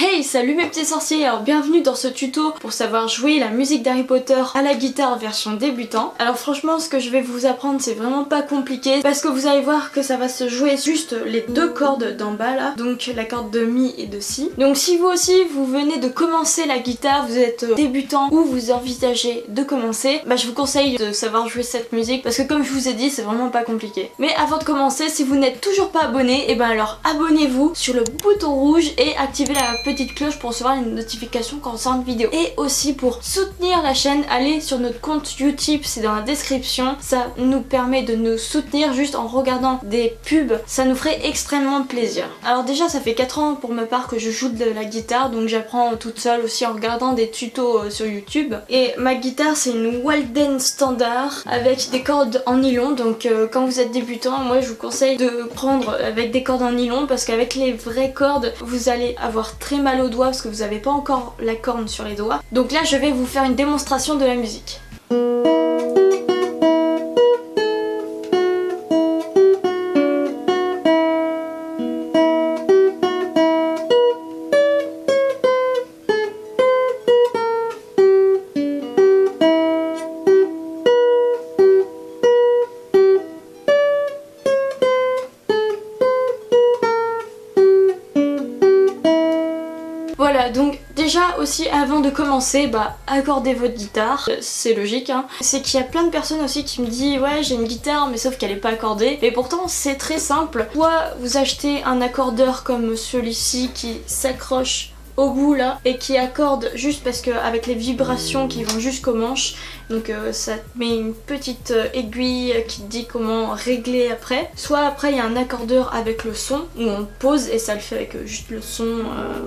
Hey, salut mes petits sorciers, alors bienvenue dans ce tuto pour savoir jouer la musique d'Harry Potter à la guitare version débutant. Alors franchement ce que je vais vous apprendre c'est vraiment pas compliqué parce que vous allez voir que ça va se jouer juste les deux cordes d'en bas là, donc la corde de Mi et de Si. Donc si vous aussi vous venez de commencer la guitare, vous êtes débutant ou vous envisagez de commencer, bah je vous conseille de savoir jouer cette musique parce que comme je vous ai dit c'est vraiment pas compliqué. Mais avant de commencer, si vous n'êtes toujours pas abonné, et ben alors abonnez-vous sur le bouton rouge et activez la petite cloche pour recevoir une notification quand on sort une vidéo. Et aussi pour soutenir la chaîne, allez sur notre compte YouTube, c'est dans la description. Ça nous permet de nous soutenir juste en regardant des pubs, ça nous ferait extrêmement plaisir. Alors déjà ça fait 4 ans pour ma part que je joue de la guitare, donc j'apprends toute seule aussi en regardant des tutos sur YouTube. Et ma guitare c'est une Walden standard avec des cordes en nylon, donc quand vous êtes débutant, moi je vous conseille de prendre avec des cordes en nylon parce qu'avec les vraies cordes vous allez avoir très mal aux doigts parce que vous n'avez pas encore la corne sur les doigts. Donc là je vais vous faire une démonstration de la musique. Voilà, donc déjà aussi avant de commencer, accordez votre guitare, c'est logique hein. C'est qu'il y a plein de personnes aussi qui me disent ouais j'ai une guitare mais sauf qu'elle est pas accordée. Mais pourtant c'est très simple, soit vous achetez un accordeur comme celui-ci qui s'accroche au bout là et qui accorde juste parce qu'avec les vibrations qui vont jusqu'aux manches, donc ça met une petite aiguille qui te dit comment régler après. Soit après il y a un accordeur avec le son où on pose et ça le fait avec juste le son,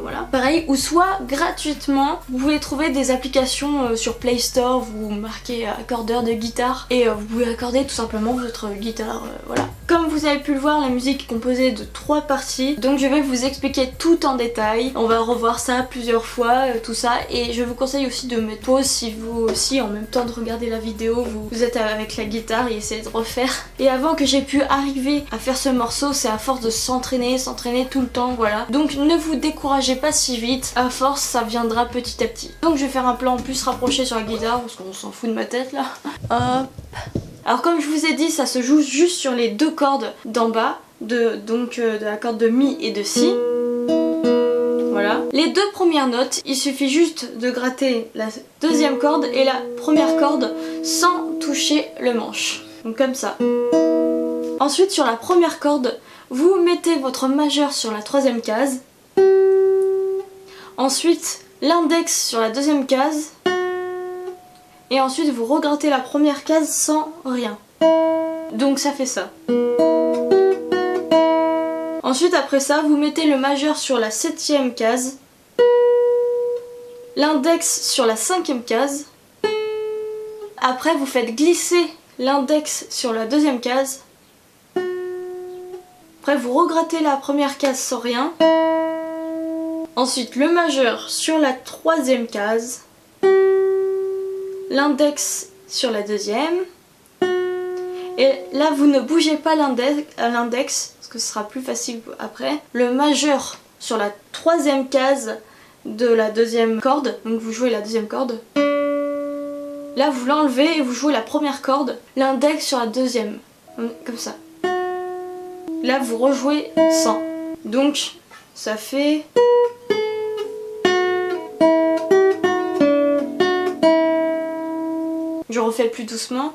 voilà. Pareil, ou soit gratuitement vous pouvez trouver des applications sur Play Store, vous marquez accordeur de guitare et vous pouvez accorder tout simplement votre guitare, voilà. Comme vous avez pu le voir, la musique est composée de 3 parties, donc je vais vous expliquer tout en détail. On va revoir ça plusieurs fois, tout ça, et je vous conseille aussi de mettre pause si vous aussi en même temps de regarder la vidéo, vous êtes avec la guitare et essayez de refaire. Et avant que j'ai pu arriver à faire ce morceau, c'est à force de s'entraîner tout le temps, voilà. Donc ne vous découragez pas si vite, à force ça viendra petit à petit. Donc je vais faire un plan plus rapproché sur la guitare parce qu'on s'en fout de ma tête là. Hop. Alors comme je vous ai dit, ça se joue juste sur les deux cordes d'en bas, de la corde de Mi et de Si. Voilà. Les deux premières notes, il suffit juste de gratter la deuxième corde et la première corde sans toucher le manche. Donc comme ça. Ensuite sur la première corde, vous mettez votre majeur sur la troisième case. Ensuite l'index sur la deuxième case. Et ensuite vous regrattez la première case sans rien. Donc ça fait ça. Ensuite après ça vous mettez le majeur sur la 7e case. L'index sur la 5e case. Après vous faites glisser l'index sur la 2e case. Après vous regrattez la première case sans rien. Ensuite le majeur sur la 3e case. L'index sur la 2e. Et là vous ne bougez pas l'index parce que ce sera plus facile après. Le majeur sur la 3e case de la 2e corde, donc vous jouez la 2e corde. Là vous l'enlevez et vous jouez la première corde, l'index sur la 2e, comme ça. Là vous rejouez sans. Donc ça fait... Je refais plus doucement.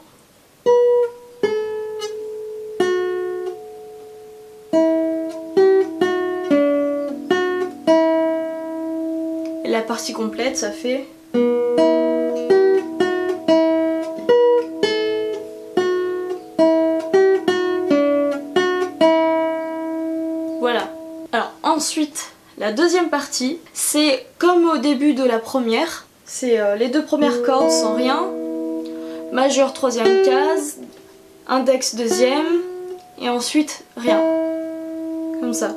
Et la partie complète, ça fait... Voilà. Alors ensuite, la deuxième partie, c'est comme au début de la première. C'est les deux premières cordes sans rien. Majeur 3e case, index 2e et ensuite rien. Comme ça.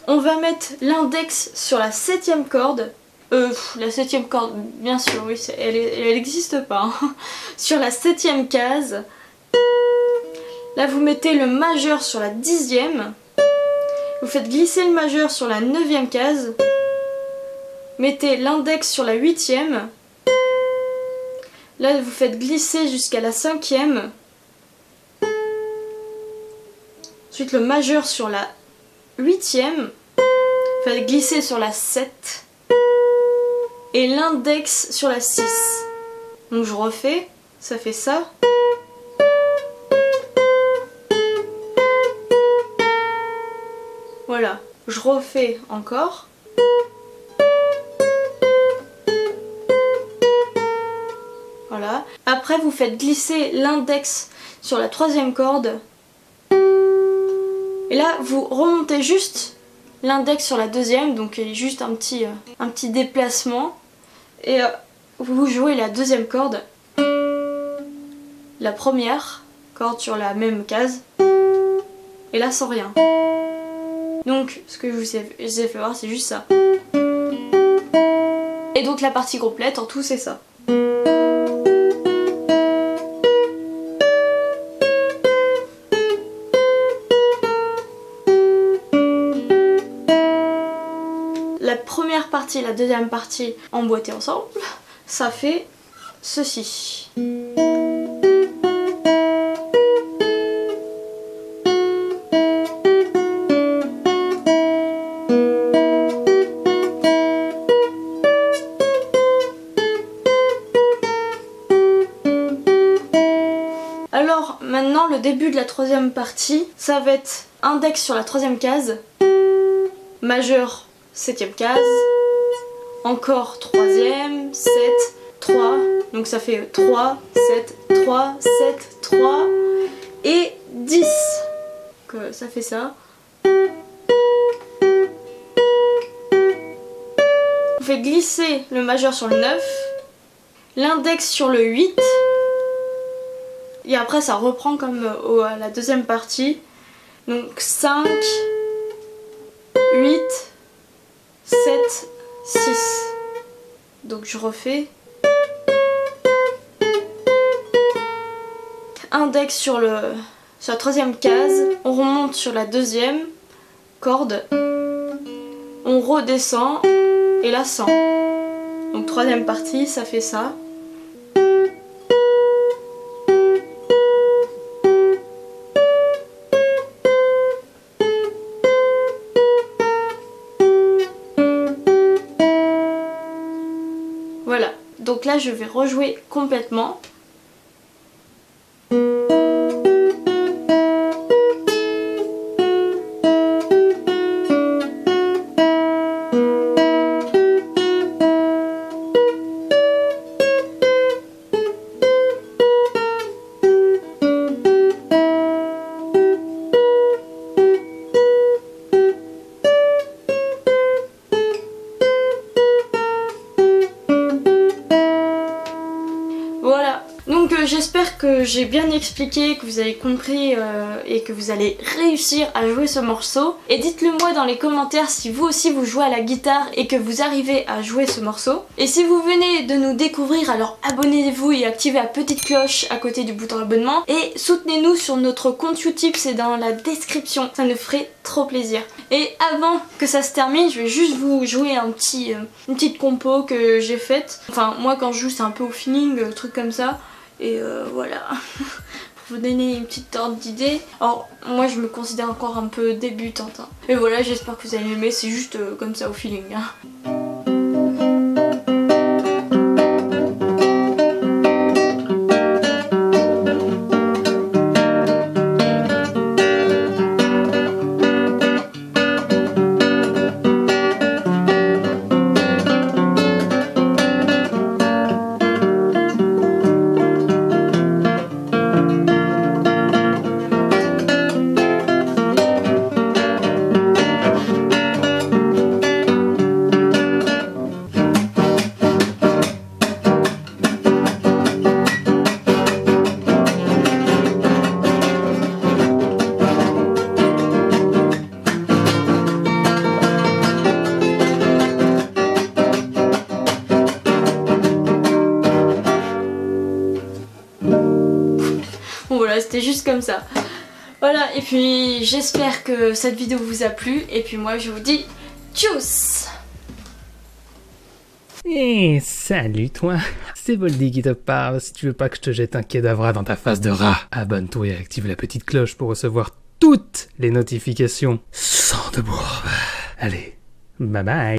On va mettre l'index sur la 7e corde. La 7e corde, bien sûr, oui, elle n'existe pas. Hein. Sur la 7e case. Là vous mettez le majeur sur la 10e. Vous faites glisser le majeur sur la 9e case. Mettez l'index sur la 8e. Là, vous faites glisser jusqu'à la 5e. Ensuite, le majeur sur la 8e. Faites glisser sur la 7. Et l'index sur la 6. Donc je refais, ça fait ça. Voilà, je refais encore. Voilà. Après vous faites glisser l'index sur la 3e corde. Et là vous remontez juste l'index sur la 2e, donc il y a juste un petit déplacement. Et vous jouez la 2e corde. La 1re corde sur la même case. Et là sans rien. Donc ce que je vous ai fait voir c'est juste ça. Et donc la partie complète en tout c'est ça. La première partie et la deuxième partie emboîtées ensemble, ça fait ceci. Alors maintenant le début de la 3e partie, ça va être index sur la 3e case, majeur 7e case, encore 3e, 7, 3, donc ça fait 3, 7, 3, 7, 3 et 10, donc ça fait ça. Vous faites glisser le majeur sur le 9, l'index sur le 8, et après ça reprend comme à la 2e partie, donc 5, 8, 7, 6. Donc je refais. Index sur la 3e case, on remonte sur la 2e corde, on redescend et là 100. Donc 3e partie, ça fait ça. Voilà, donc là je vais rejouer complètement. Voilà, donc j'espère que j'ai bien expliqué, que vous avez compris et que vous allez réussir à jouer ce morceau. Et dites-le moi dans les commentaires si vous aussi vous jouez à la guitare et que vous arrivez à jouer ce morceau. Et si vous venez de nous découvrir, alors abonnez-vous et activez la petite cloche à côté du bouton abonnement. Et soutenez-nous sur notre compte YouTube, c'est dans la description, ça nous ferait trop plaisir. Et avant que ça se termine, je vais juste vous jouer une petite compo que j'ai faite. Enfin moi quand je joue c'est un peu au feeling, truc comme ça. Et voilà, pour vous donner une petite ordre d'idée. Alors moi je me considère encore un peu débutante. Hein. Et voilà, j'espère que vous allez aimer, c'est juste comme ça au feeling. Hein. Bon voilà, c'était juste comme ça. Voilà, et puis j'espère que cette vidéo vous a plu, et puis moi je vous dis tchuss. Eh, salut toi, c'est Voldy qui te parle. Si tu veux pas que je te jette un kedavra dans ta face de rat, abonne-toi et active la petite cloche pour recevoir toutes les notifications. Sans de bourbe. Allez, bye bye.